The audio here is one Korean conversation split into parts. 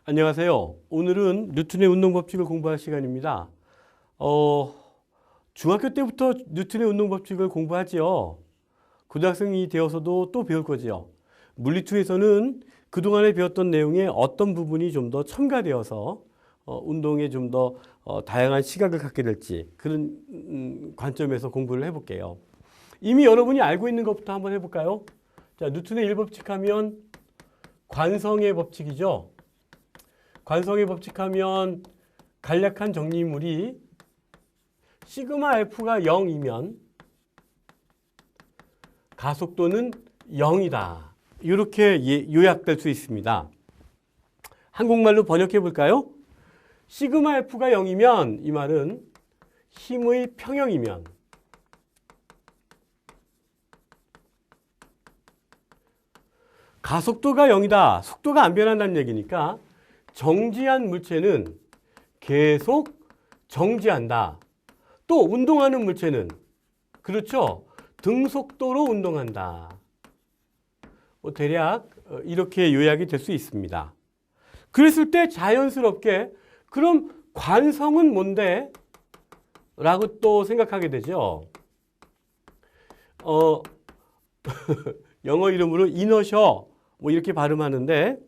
안녕하세요. 오늘은 뉴턴의 운동 법칙을 공부할 시간입니다. 중학교 때부터 뉴턴의 운동 법칙을 공부하지요. 고등학생이 되어서도 또 배울 거지요. 물리2에서는 그동안에 배웠던 내용의 어떤 부분이 좀 더 첨가되어서 운동에 좀 더 다양한 시각을 갖게 될지 그런 관점에서 공부를 해볼게요. 이미 여러분이 알고 있는 것부터 한번 해볼까요? 자, 뉴턴의 1법칙 하면 관성의 법칙이죠. 관성의 법칙 하면 간략한 정리물이 시그마 F가 0이면 가속도는 0이다. 이렇게 요약될 수 있습니다. 한국말로 번역해 볼까요? 시그마 F가 0이면 이 말은 힘의 평형이면 가속도가 0이다. 속도가 안 변한다는 얘기니까 정지한 물체는 계속 정지한다. 또 운동하는 물체는 그렇죠. 등속도로 운동한다. 대략 이렇게 요약이 될 수 있습니다. 그랬을 때 자연스럽게 그럼 관성은 뭔데? 라고 또 생각하게 되죠. 영어 이름으로 이너셔 뭐 이렇게 발음하는데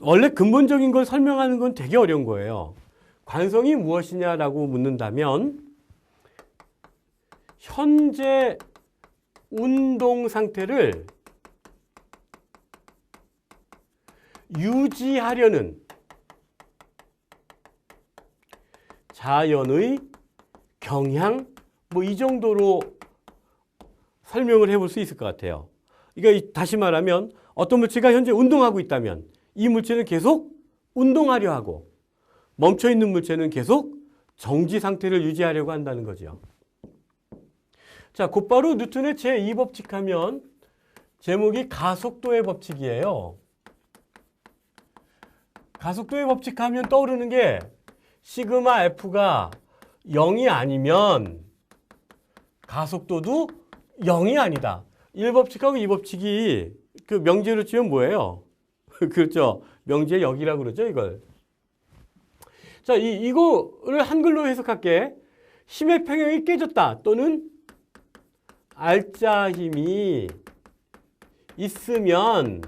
원래 근본적인 걸 설명하는 건 되게 어려운 거예요. 관성이 무엇이냐라고 묻는다면 현재 운동 상태를 유지하려는 자연의 경향 뭐 이 정도로 설명을 해볼 수 있을 것 같아요. 그러니까 다시 말하면 어떤 물체가 현재 운동하고 있다면 이 물체는 계속 운동하려 하고 멈춰있는 물체는 계속 정지 상태를 유지하려고 한다는 거죠. 자, 곧바로 뉴턴의 제2법칙 하면 제목이 가속도의 법칙이에요. 가속도의 법칙 하면 떠오르는 게 시그마 F가 0이 아니면 가속도도 0이 아니다. 1법칙하고 2법칙이 그 명제로 치면 뭐예요? 그렇죠. 명제 역이라고 그러죠, 이걸. 자, 이거를 한글로 해석할게. 힘의 평형이 깨졌다. 또는 알짜 힘이 있으면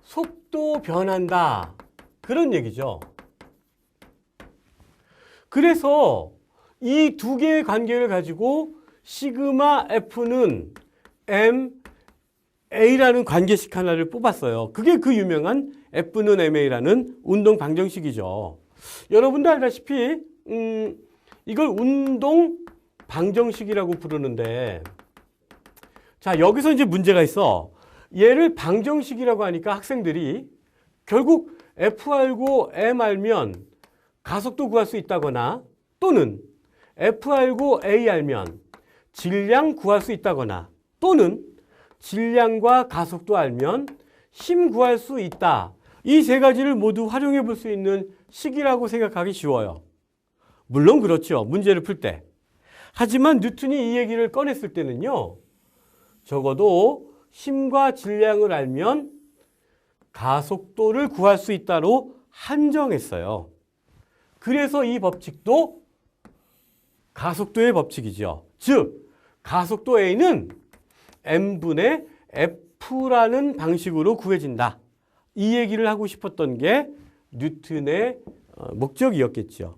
속도 변한다. 그런 얘기죠. 그래서 이 두 개의 관계를 가지고 시그마 F는 MA라는 관계식 하나를 뽑았어요. 그게 그 유명한 F는 MA라는 운동 방정식이죠. 여러분도 알다시피 이걸 운동 방정식이라고 부르는데 자, 여기서 이제 문제가 있어. 얘를 방정식이라고 하니까 학생들이 결국 F 알고 M 알면 가속도 구할 수 있다거나 또는 F 알고 A 알면 질량 구할 수 있다거나 또는 질량과 가속도 알면 힘 구할 수 있다. 이 세 가지를 모두 활용해 볼 수 있는 식이라고 생각하기 쉬워요. 물론 그렇죠. 문제를 풀 때. 하지만 뉴턴이 이 얘기를 꺼냈을 때는요. 적어도 힘과 질량을 알면 가속도를 구할 수 있다로 한정했어요. 그래서 이 법칙도 가속도의 법칙이죠. 즉, 가속도 A는 M분의 F라는 방식으로 구해진다. 이 얘기를 하고 싶었던 게 뉴턴의 목적이었겠죠.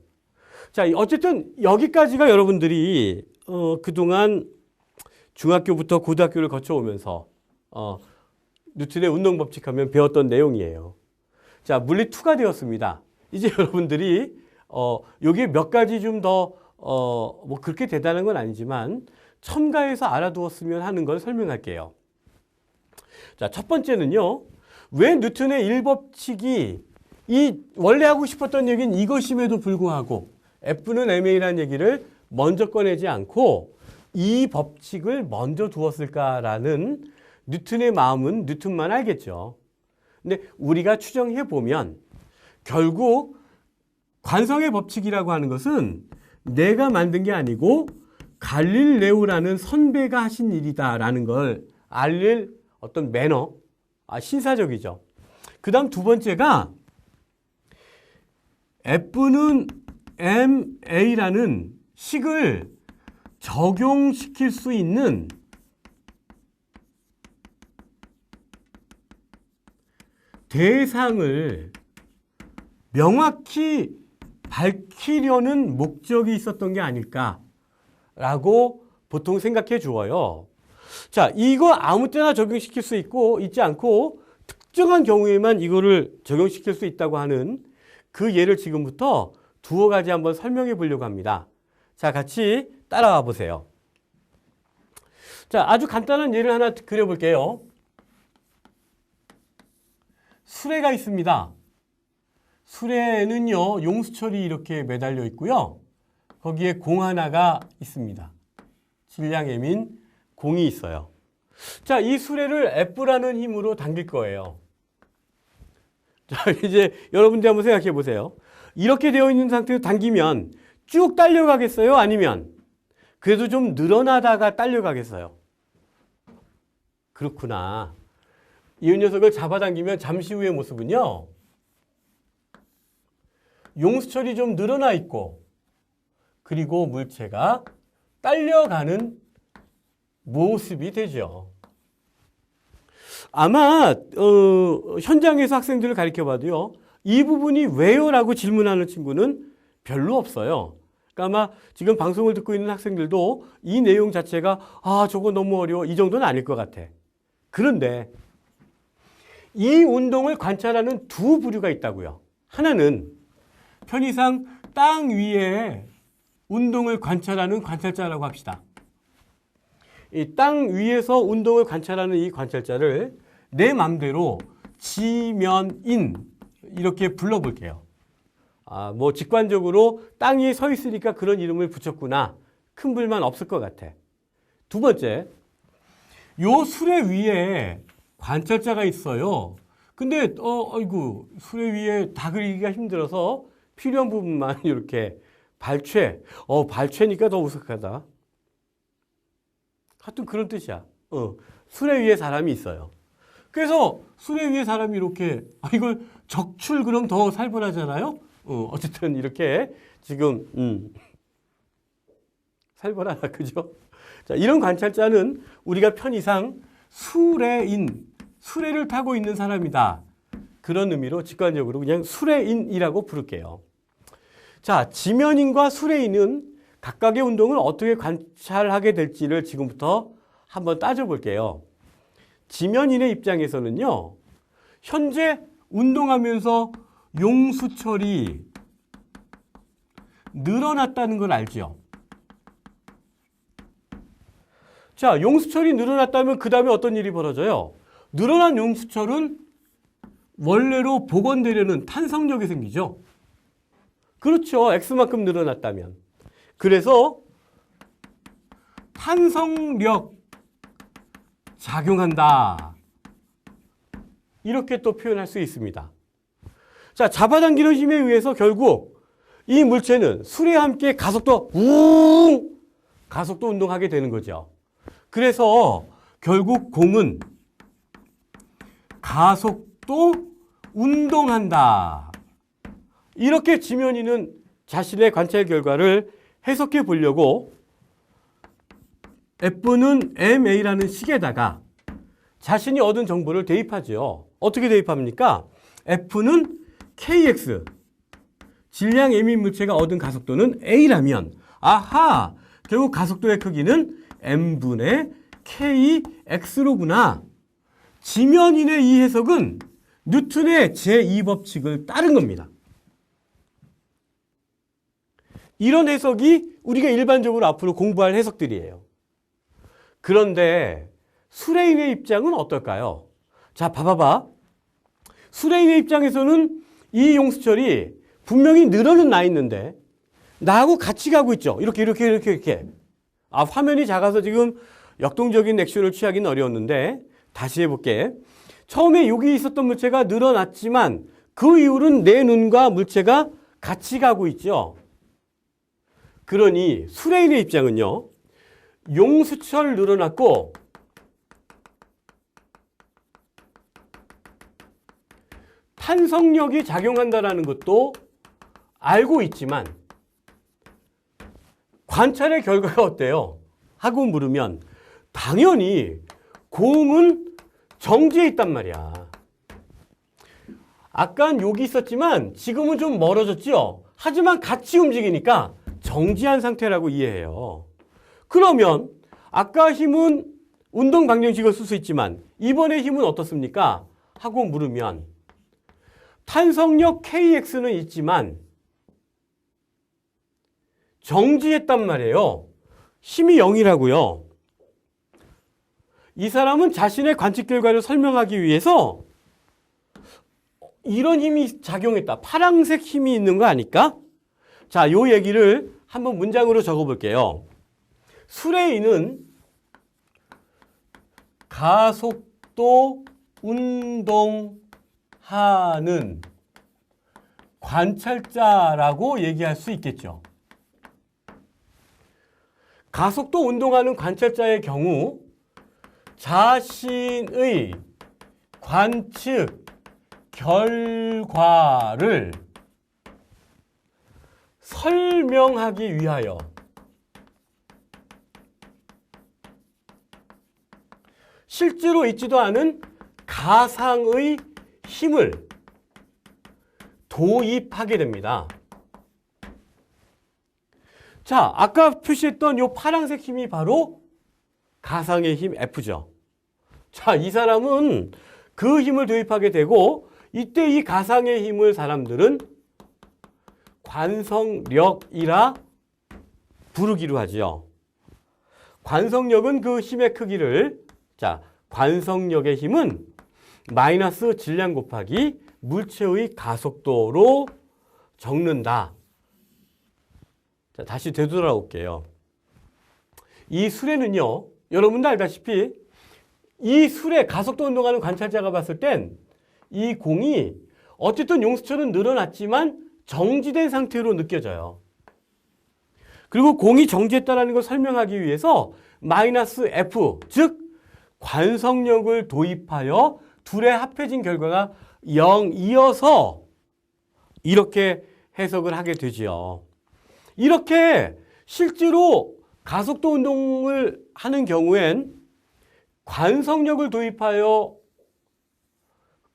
자, 어쨌든 여기까지가 여러분들이 그동안 중학교부터 고등학교를 거쳐오면서 뉴턴의 운동법칙 하면 배웠던 내용이에요. 자, 물리2가 되었습니다. 이제 여러분들이 여기에 몇 가지 좀 더 뭐 그렇게 대단한 건 아니지만 첨가해서 알아두었으면 하는 걸 설명할게요. 자, 첫 번째는요. 왜 뉴턴의 1법칙이 이 원래 하고 싶었던 얘기는 이것임에도 불구하고 F는 MA라는 얘기를 먼저 꺼내지 않고 이 법칙을 먼저 두었을까라는 뉴턴의 마음은 뉴턴만 알겠죠. 근데 우리가 추정해 보면 결국 관성의 법칙이라고 하는 것은 내가 만든 게 아니고 갈릴레오라는 선배가 하신 일이다라는 걸 알릴 어떤 매너, 신사적이죠. 그 다음 두 번째가 F는 MA라는 식을 적용시킬 수 있는 대상을 명확히 밝히려는 목적이 있었던 게 아닐까라고 보통 생각해 주어요. 자, 이거 아무 때나 적용시킬 수 있지 않고 특정한 경우에만 이거를 적용시킬 수 있다고 하는 그 예를 지금부터 두어 가지 한번 설명해 보려고 합니다. 자, 같이 따라와 보세요. 자, 아주 간단한 예를 하나 그려볼게요. 수레가 있습니다. 수레는요, 용수철이 이렇게 매달려 있고요. 거기에 공 하나가 있습니다. 질량 M인 공이 있어요. 자, 이 수레를 F라는 힘으로 당길 거예요. 자, 이제 여러분들 한번 생각해 보세요. 이렇게 되어 있는 상태로 당기면 쭉 딸려가겠어요? 아니면 그래도 좀 늘어나다가 딸려가겠어요? 그렇구나. 이 녀석을 잡아당기면 잠시 후의 모습은요, 용수철이 좀 늘어나 있고, 그리고 물체가 딸려가는 모습이 되죠. 아마 현장에서 학생들을 가르쳐봐도요, 이 부분이 왜요? 라고 질문하는 친구는 별로 없어요. 그러니까 아마 지금 방송을 듣고 있는 학생들도 이 내용 자체가 저거 너무 어려워, 이 정도는 아닐 것 같아. 그런데 이 운동을 관찰하는 두 부류가 있다고요. 하나는 편의상 땅 위에 운동을 관찰하는 관찰자라고 합시다. 이 땅 위에서 운동을 관찰하는 이 관찰자를 내 맘대로 지면인 이렇게 불러볼게요. 뭐 직관적으로 땅 위에 서 있으니까 그런 이름을 붙였구나. 큰 불만 없을 것 같아. 두 번째, 요 수레 위에 관찰자가 있어요. 근데 아이고, 수레 위에 다 그리기가 힘들어서 필요한 부분만 이렇게 발췌니까 더 우스하다. 하여튼 그런 뜻이야. 수레 위에 사람이 있어요. 그래서 수레 위에 사람이 이렇게, 이걸 적출 그럼 더 살벌하잖아요? 어쨌든 이렇게 지금, 살벌하다, 그죠? 자, 이런 관찰자는 우리가 편의상 수레를 타고 있는 사람이다. 그런 의미로 직관적으로 그냥 수레인이라고 부를게요. 자, 지면인과 수레인은 각각의 운동을 어떻게 관찰하게 될지를 지금부터 한번 따져볼게요. 지면인의 입장에서는요, 현재 운동하면서 용수철이 늘어났다는 걸 알죠? 자, 용수철이 늘어났다면 그 다음에 어떤 일이 벌어져요? 늘어난 용수철은 원래로 복원되려는 탄성력이 생기죠. 그렇죠. X만큼 늘어났다면. 그래서 탄성력 작용한다. 이렇게 또 표현할 수 있습니다. 자, 잡아당기는 힘에 의해서 결국 이 물체는 수레와 함께 가속도 운동하게 되는 거죠. 그래서 결국 공은 가속도 운동한다. 이렇게 지면이는 자신의 관찰 결과를 해석해 보려고 F는 MA라는 식에다가 자신이 얻은 정보를 대입하죠. 어떻게 대입합니까? F는 KX, 질량 M인 물체가 얻은 가속도는 A라면, 결국 가속도의 크기는 M분의 KX로구나. 지면인의 이 해석은 뉴턴의 제2법칙을 따른 겁니다. 이런 해석이 우리가 일반적으로 앞으로 공부할 해석들이에요. 그런데 수레인의 입장은 어떨까요? 자, 봐봐봐. 수레인의 입장에서는 이 용수철이 분명히 늘어는 나 있는데 나하고 같이 가고 있죠. 이렇게. 화면이 작아서 지금 역동적인 액션을 취하기는 어려웠는데 다시 해볼게. 처음에 여기 있었던 물체가 늘어났지만 그 이후로는 내 눈과 물체가 같이 가고 있죠. 그러니 수레인의 입장은요, 용수철 늘어났고 탄성력이 작용한다는 것도 알고 있지만 관찰의 결과가 어때요? 하고 물으면 당연히 공은 정지해 있단 말이야. 아깐 여기 있었지만 지금은 좀 멀어졌죠? 하지만 같이 움직이니까 정지한 상태라고 이해해요. 그러면 아까 힘은 운동 방정식을 쓸 수 있지만 이번에 힘은 어떻습니까? 하고 물으면 탄성력 KX는 있지만 정지했단 말이에요. 힘이 0이라고요. 이 사람은 자신의 관측 결과를 설명하기 위해서 이런 힘이 작용했다. 파란색 힘이 있는 거 아닐까? 자, 요 얘기를 한번 문장으로 적어 볼게요. 수레인은 가속도 운동하는 관찰자라고 얘기할 수 있겠죠. 가속도 운동하는 관찰자의 경우 자신의 관측 결과를 설명하기 위하여 실제로 있지도 않은 가상의 힘을 도입하게 됩니다. 자, 아까 표시했던 이 파란색 힘이 바로 가상의 힘 F죠. 자, 이 사람은 그 힘을 도입하게 되고 이때 이 가상의 힘을 사람들은 관성력이라 부르기로 하죠. 관성력은 그 힘의 크기를, 자, 관성력의 힘은 마이너스 질량 곱하기 물체의 가속도로 적는다. 자, 다시 되돌아올게요. 이 수레는요, 여러분도 알다시피 이 수레, 가속도 운동하는 관찰자가 봤을 땐 이 공이 어쨌든 용수철은 늘어났지만 정지된 상태로 느껴져요. 그리고 공이 정지했다는 걸 설명하기 위해서 마이너스 F, 즉 관성력을 도입하여 둘의 합해진 결과가 0이어서 이렇게 해석을 하게 되지요. 이렇게 실제로 가속도 운동을 하는 경우엔 관성력을 도입하여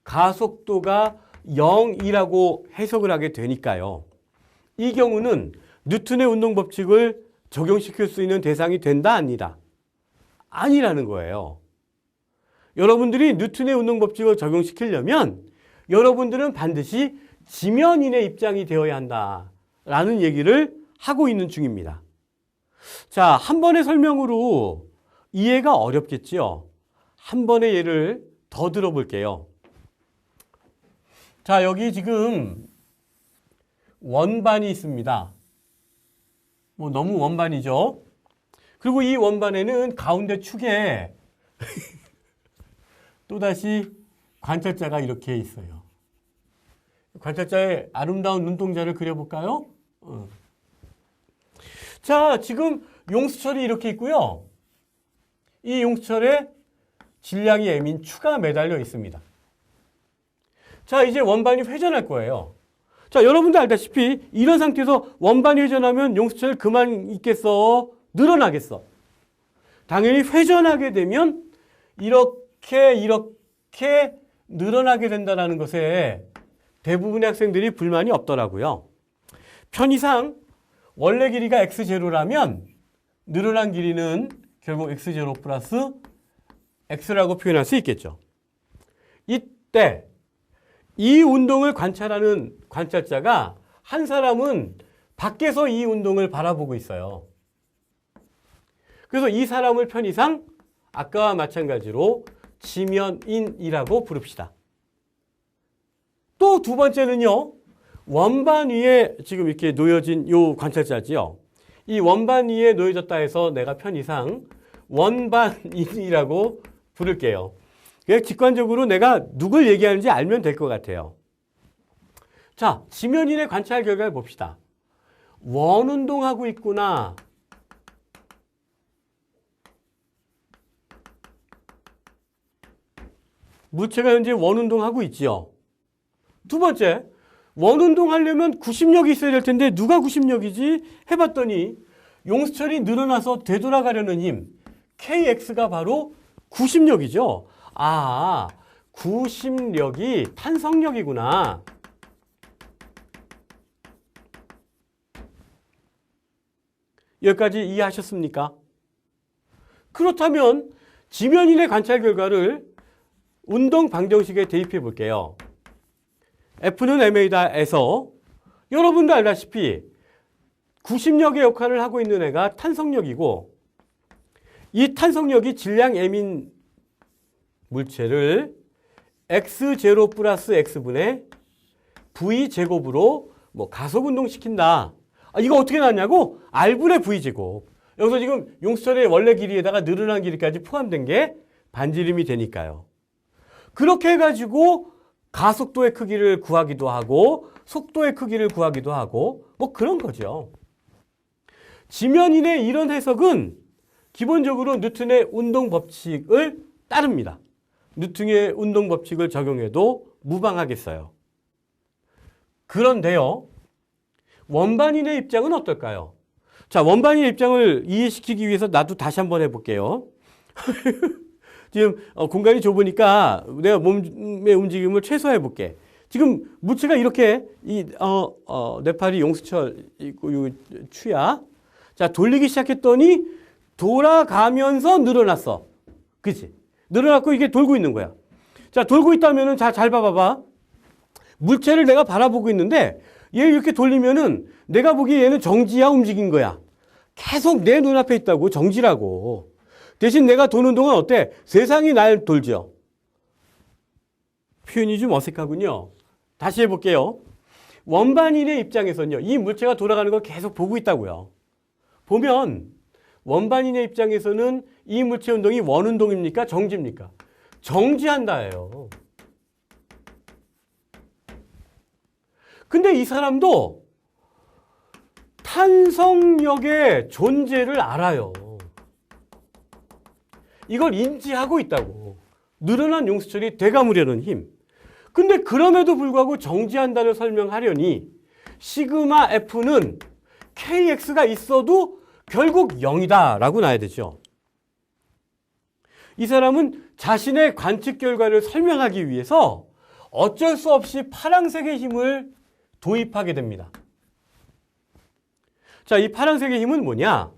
가속도가 0이라고 해석을 하게 되니까요. 이 경우는 뉴턴의 운동 법칙을 적용시킬 수 있는 대상이 된다, 아니다? 아니라는 거예요. 여러분들이 뉴턴의 운동 법칙을 적용시키려면 여러분들은 반드시 지면인의 입장이 되어야 한다라는 얘기를 하고 있는 중입니다. 자, 한 번의 설명으로 이해가 어렵겠지요? 한 번의 예를 더 들어볼게요. 자, 여기 지금 원반이 있습니다. 뭐 너무 원반이죠? 그리고 이 원반에는 가운데 축에 또다시 관찰자가 이렇게 있어요. 관찰자의 아름다운 눈동자를 그려볼까요? 자, 지금 용수철이 이렇게 있고요. 이 용수철에 질량이 M인 추가 매달려 있습니다. 자, 이제 원반이 회전할 거예요. 자, 여러분도 알다시피 이런 상태에서 원반이 회전하면 용수철 그만 있겠어? 늘어나겠어? 당연히 회전하게 되면 이렇게 늘어나게 된다는 것에 대부분의 학생들이 불만이 없더라고요. 편의상 원래 길이가 x0라면 늘어난 길이는 결국 x0 플러스 x라고 표현할 수 있겠죠. 이때 이 운동을 관찰하는 관찰자가 한 사람은 밖에서 이 운동을 바라보고 있어요. 그래서 이 사람을 편의상 아까와 마찬가지로 지면인이라고 부릅시다. 또 두 번째는요, 원반 위에 지금 이렇게 놓여진 요 관찰자지요. 이 원반 위에 놓여졌다 해서 내가 편의상 원반인이라고 부를게요. 직관적으로 내가 누굴 얘기하는지 알면 될 것 같아요. 자, 지면인의 관찰 결과를 봅시다. 원운동하고 있구나. 물체가 현재 원운동하고 있지요. 두 번째, 원운동 하려면 구심력이 있어야 될 텐데 누가 구심력이지 해봤더니 용수철이 늘어나서 되돌아가려는 힘 KX가 바로 구심력이죠. 아, 구심력이 탄성력이구나. 여기까지 이해하셨습니까? 그렇다면 지면인의 관찰 결과를 운동 방정식에 대입해 볼게요. F는 ma다에서 여러분도 알다시피 구심력의 역할을 하고 있는 애가 탄성력이고 이 탄성력이 질량 m인 물체를 x0 플러스 x분의 v제곱으로 뭐 가속운동 시킨다. 이거 어떻게 나왔냐고? r분의 v제곱. 여기서 지금 용수철의 원래 길이에다가 늘어난 길이까지 포함된 게 반지름이 되니까요. 그렇게 해가지고 가속도의 크기를 구하기도 하고 속도의 크기를 구하기도 하고 뭐 그런 거죠. 지면인의 이런 해석은 기본적으로 뉴턴의 운동 법칙을 따릅니다. 뉴턴의 운동 법칙을 적용해도 무방하겠어요. 그런데요, 원반인의 입장은 어떨까요? 자, 원반인의 입장을 이해시키기 위해서 나도 다시 한번 해볼게요. 지금 공간이 좁으니까 내가 몸의 움직임을 최소화해 볼게. 지금 물체가 이렇게 내 팔이 용수철 이거 추야. 자, 돌리기 시작했더니 돌아가면서 늘어났어. 그치? 늘어났고 이게 돌고 있는 거야. 자, 돌고 있다면은 잘 봐봐봐. 물체를 내가 바라보고 있는데 얘 이렇게 돌리면은 내가 보기에 얘는 정지야 움직인 거야. 계속 내 눈앞에 있다고. 정지라고. 대신 내가 도는 동안 어때? 세상이 날 돌죠. 표현이 좀 어색하군요. 다시 해볼게요. 원반인의 입장에서는요, 이 물체가 돌아가는 걸 계속 보고 있다고요. 보면 원반인의 입장에서는 이 물체 운동이 원운동입니까? 정지입니까? 정지한다예요. 근데 이 사람도 탄성력의 존재를 알아요. 이걸 인지하고 있다고. 늘어난 용수철이 되감으려는 힘. 근데 그럼에도 불구하고 정지한다를 설명하려니 시그마 F는 KX가 있어도 결국 0이다 라고 놔야 되죠. 이 사람은 자신의 관측 결과를 설명하기 위해서 어쩔 수 없이 파랑색의 힘을 도입하게 됩니다. 자, 이 파랑색의 힘은 뭐냐?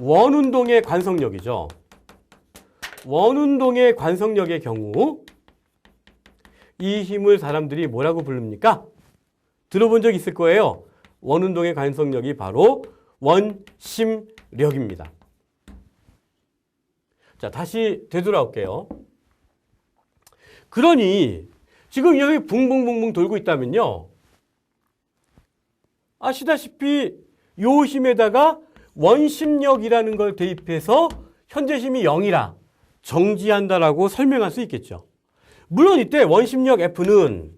원운동의 관성력이죠. 원운동의 관성력의 경우 이 힘을 사람들이 뭐라고 부릅니까? 들어본 적 있을 거예요. 원운동의 관성력이 바로 원심력입니다. 자, 다시 되돌아올게요. 그러니 지금 여기 붕붕붕붕 돌고 있다면요, 아시다시피 요 힘에다가 원심력이라는 걸 대입해서 현재 힘이 0이라 정지한다라고 설명할 수 있겠죠. 물론 이때 원심력 F는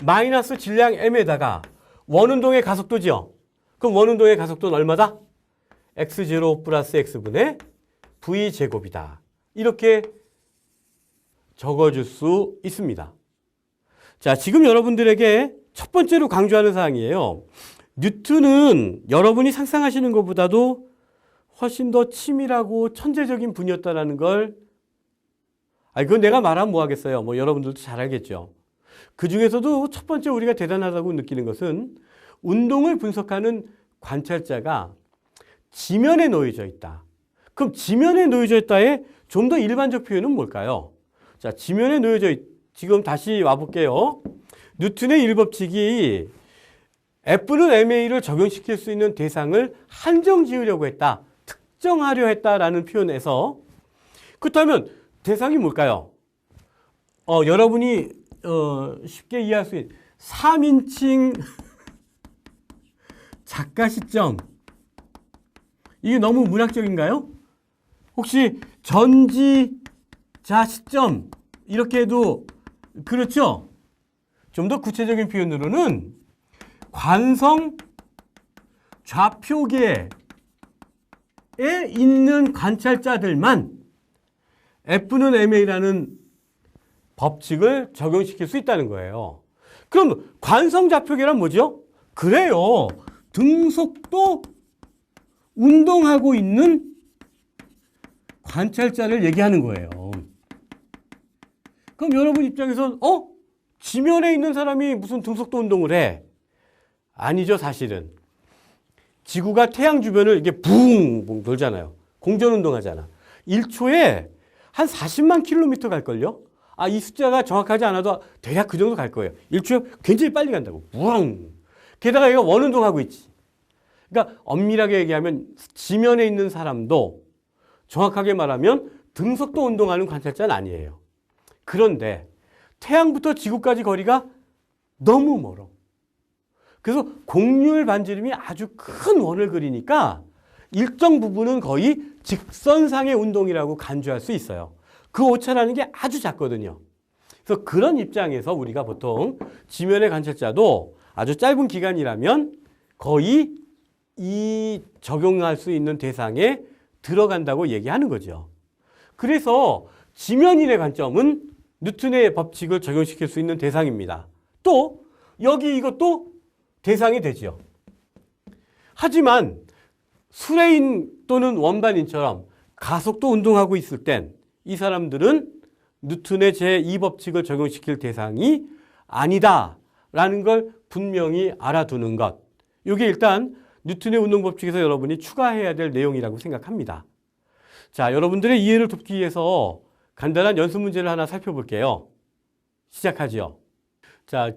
마이너스 질량 m에다가 원운동의 가속도죠. 그럼 원운동의 가속도는 얼마다? x0 플러스 x분의 v제곱이다. 이렇게 적어줄 수 있습니다. 자, 지금 여러분들에게 첫 번째로 강조하는 사항이에요. 뉴턴은 여러분이 상상하시는 것보다도 훨씬 더 치밀하고 천재적인 분이었다는 걸, 그건 내가 말하면 뭐 하겠어요. 뭐 여러분들도 잘 알겠죠. 그 중에서도 첫 번째 우리가 대단하다고 느끼는 것은 운동을 분석하는 관찰자가 지면에 놓여져 있다. 그럼 지면에 놓여져 있다의 좀 더 일반적 표현은 뭘까요? 자, 지면에 놓여져 지금 다시 와볼게요. 뉴턴의 일법칙이 F는 ma를 적용시킬 수 있는 대상을 한정 지으려고 했다. 특정하려 했다라는 표현에서, 그렇다면 대상이 뭘까요? 여러분이 쉽게 이해할 수 있는 3인칭 작가 시점. 이게 너무 문학적인가요? 혹시 전지자 시점 이렇게 해도 그렇죠? 좀 더 구체적인 표현으로는 관성 좌표계에 있는 관찰자들만 F는 ma라는 법칙을 적용시킬 수 있다는 거예요. 그럼 관성좌표계란 뭐죠? 그래요. 등속도 운동하고 있는 관찰자를 얘기하는 거예요. 그럼 여러분 입장에서는 지면에 있는 사람이 무슨 등속도 운동을 해? 아니죠, 사실은. 지구가 태양 주변을 이게 붕붕 돌잖아요. 공전 운동하잖아. 1초에 한 40만 킬로미터 갈걸요? 이 숫자가 정확하지 않아도 대략 그 정도 갈 거예요. 1초에 굉장히 빨리 간다고. 우왕. 게다가 얘가 원운동하고 있지. 그러니까 엄밀하게 얘기하면 지면에 있는 사람도 정확하게 말하면 등속도 운동하는 관찰자는 아니에요. 그런데 태양부터 지구까지 거리가 너무 멀어. 그래서 곡률 반지름이 아주 큰 원을 그리니까 일정 부분은 거의 직선상의 운동이라고 간주할 수 있어요. 그 오차라는 게 아주 작거든요. 그래서 그런 입장에서 우리가 보통 지면의 관찰자도 아주 짧은 기간이라면 거의 이 적용할 수 있는 대상에 들어간다고 얘기하는 거죠. 그래서 지면인의 관점은 뉴턴의 법칙을 적용시킬 수 있는 대상입니다. 또 여기 이것도 대상이 되죠. 하지만 수레인 또는 원반인처럼 가속도 운동하고 있을 땐 이 사람들은 뉴턴의 제2법칙을 적용시킬 대상이 아니다라는 걸 분명히 알아두는 것. 이게 일단 뉴턴의 운동법칙에서 여러분이 추가해야 될 내용이라고 생각합니다. 자, 여러분들의 이해를 돕기 위해서 간단한 연습 문제를 하나 살펴볼게요. 시작하죠. 자,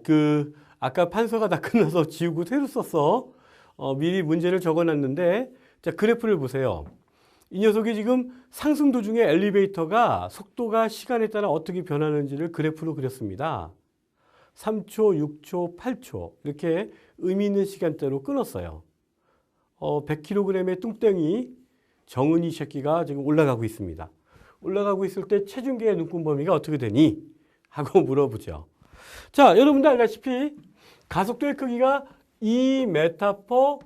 아까 판서가 다 끝나서 지우고 새로 썼어. 미리 문제를 적어놨는데, 자, 그래프를 보세요. 이 녀석이 지금 상승 도중에 엘리베이터가 속도가 시간에 따라 어떻게 변하는지를 그래프로 그렸습니다. 3초, 6초, 8초 이렇게 의미 있는 시간대로 끊었어요. 100kg의 뚱땡이 정은이 새끼가 지금 올라가고 있습니다. 올라가고 있을 때 체중계의 눈금 범위가 어떻게 되니? 하고 물어보죠. 자, 여러분들 알다시피 가속도의 크기가 2m/s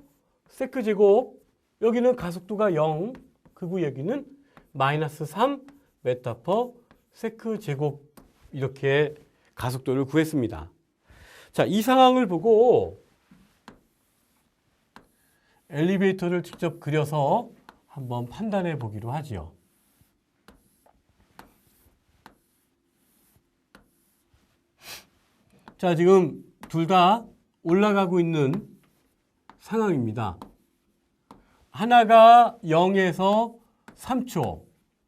제곱, 여기는 가속도가 0, 그리고 여기는 -3m/s 제곱 이렇게 가속도를 구했습니다. 자, 이 상황을 보고 엘리베이터를 직접 그려서 한번 판단해 보기로 하지요. 자, 지금 둘 다 올라가고 있는 상황입니다. 하나가 0에서 3초,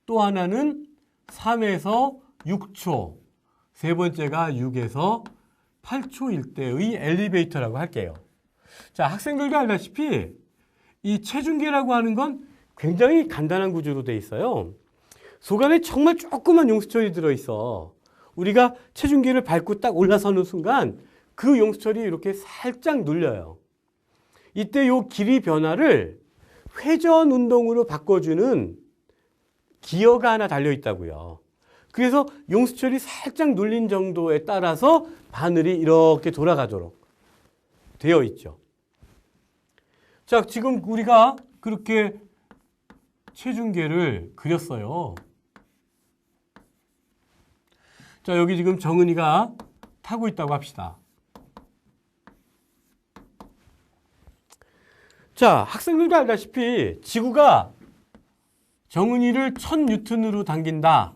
또 하나는 3에서 6초, 세 번째가 6에서 8초일 때의 엘리베이터라고 할게요. 자, 학생들도 알다시피 이 체중계라고 하는 건 굉장히 간단한 구조로 돼 있어요. 속 안에 정말 조그만 용수철이 들어있어. 우리가 체중계를 밟고 딱 올라서는 순간 그 용수철이 이렇게 살짝 눌려요. 이때 요 길이 변화를 회전 운동으로 바꿔주는 기어가 하나 달려 있다고요. 그래서 용수철이 살짝 눌린 정도에 따라서 바늘이 이렇게 돌아가도록 되어 있죠. 자, 지금 우리가 그렇게 체중계를 그렸어요. 자, 여기 지금 정은이가 타고 있다고 합시다. 자, 학생들도 알다시피 지구가 정은이를 1000뉴턴으로 당긴다.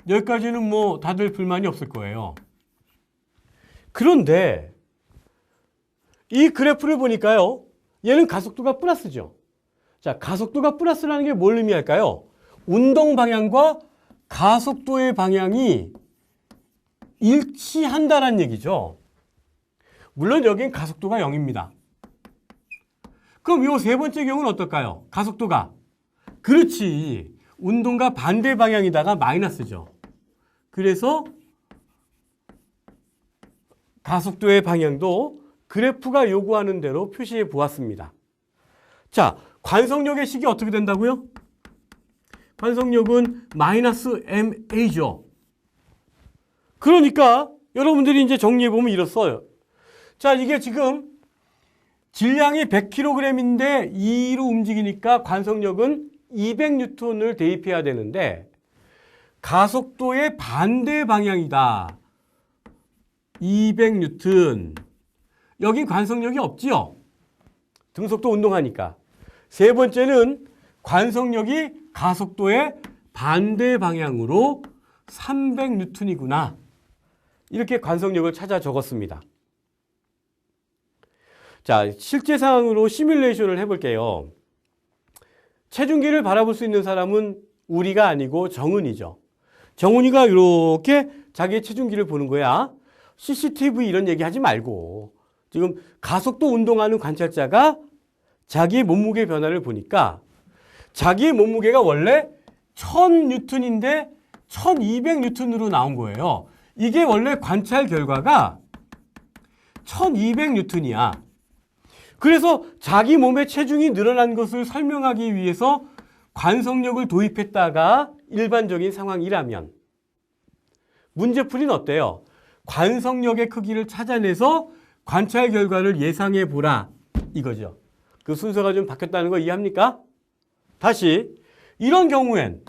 여기까지는 뭐 다들 불만이 없을 거예요. 그런데 이 그래프를 보니까요, 얘는 가속도가 플러스죠. 자, 가속도가 플러스라는 게 뭘 의미할까요? 운동 방향과 가속도의 방향이 일치한다는 얘기죠. 물론 여긴 가속도가 0입니다. 그럼 이 세 번째 경우는 어떨까요? 가속도가, 그렇지, 운동과 반대 방향이다가 마이너스죠. 그래서 가속도의 방향도 그래프가 요구하는 대로 표시해 보았습니다. 자, 관성력의 식이 어떻게 된다고요? 관성력은 -ma죠. 그러니까 여러분들이 이제 정리해 보면 이렇어요. 자, 이게 지금 질량이 100kg인데 2로 움직이니까 관성력은 200N을 대입해야 되는데 가속도의 반대 방향이다. 200N. 여기 관성력이 없지요. 등속도 운동하니까. 세 번째는 관성력이 가속도의 반대 방향으로 300N이구나. 이렇게 관성력을 찾아 적었습니다. 자, 실제 상황으로 시뮬레이션을 해볼게요. 체중계를 바라볼 수 있는 사람은 우리가 아니고 정은이죠. 정은이가 이렇게 자기의 체중계를 보는 거야. CCTV 이런 얘기 하지 말고 지금 가속도 운동하는 관찰자가 자기의 몸무게 변화를 보니까 자기의 몸무게가 원래 1000N인데 1200N으로 나온 거예요. 이게 원래 관찰 결과가 1200N이야. 그래서 자기 몸의 체중이 늘어난 것을 설명하기 위해서 관성력을 도입했다가 일반적인 상황이라면 문제풀이는 어때요? 관성력의 크기를 찾아내서 관찰 결과를 예상해 보라 이거죠. 그 순서가 좀 바뀌었다는 거 이해합니까? 다시 이런 경우엔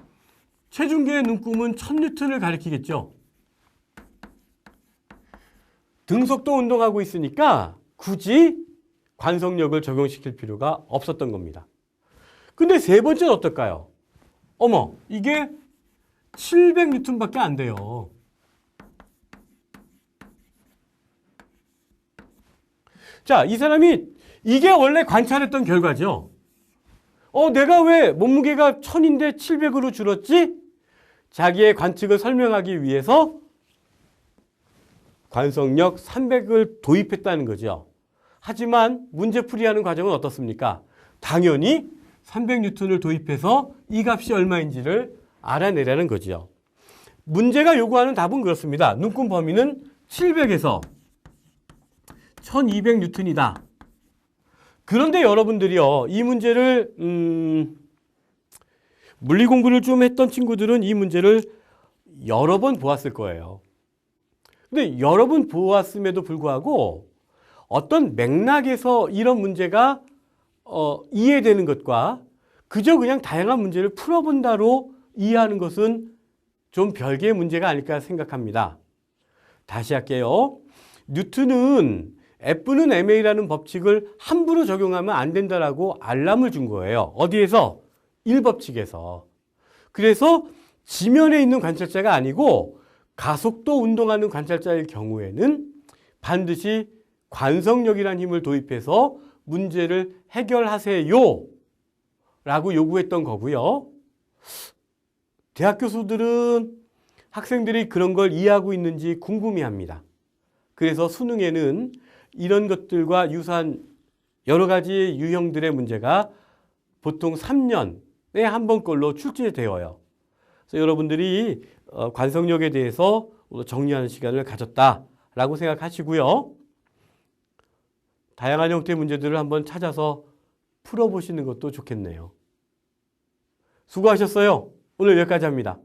체중계의 눈금은 1000N을 가리키겠죠. 등속도 운동하고 있으니까 굳이 관성력을 적용시킬 필요가 없었던 겁니다. 근데 세 번째는 어떨까요? 어머, 이게 700N밖에 안 돼요. 자, 이 사람이 이게 원래 관찰했던 결과죠. 내가 왜 몸무게가 1000인데 700으로 줄었지? 자기의 관측을 설명하기 위해서 관성력 300을 도입했다는 거죠. 하지만 문제풀이하는 과정은 어떻습니까? 당연히 300N을 도입해서 이 값이 얼마인지를 알아내라는 거죠. 문제가 요구하는 답은 그렇습니다. 눈금 범위는 700에서 1200N이다. 그런데 여러분들이요, 이 문제를 물리 공부를 좀 했던 친구들은 이 문제를 여러 번 보았을 거예요. 근데 여러 번 보았음에도 불구하고 어떤 맥락에서 이런 문제가 이해되는 것과 그저 그냥 다양한 문제를 풀어본다로 이해하는 것은 좀 별개의 문제가 아닐까 생각합니다. 다시 할게요. 뉴턴은 F는 ma라는 법칙을 함부로 적용하면 안 된다라고 알람을 준 거예요. 어디에서? 1법칙에서. 그래서 지면에 있는 관찰자가 아니고 가속도 운동하는 관찰자일 경우에는 반드시 관성력이라는 힘을 도입해서 문제를 해결하세요 라고 요구했던 거고요. 대학 교수들은 학생들이 그런 걸 이해하고 있는지 궁금해합니다. 그래서 수능에는 이런 것들과 유사한 여러 가지 유형들의 문제가 보통 3년에 한 번꼴로 출제되어요. 그래서 여러분들이 관성력에 대해서 정리하는 시간을 가졌다라고 생각하시고요. 다양한 형태의 문제들을 한번 찾아서 풀어보시는 것도 좋겠네요. 수고하셨어요. 오늘 여기까지 합니다.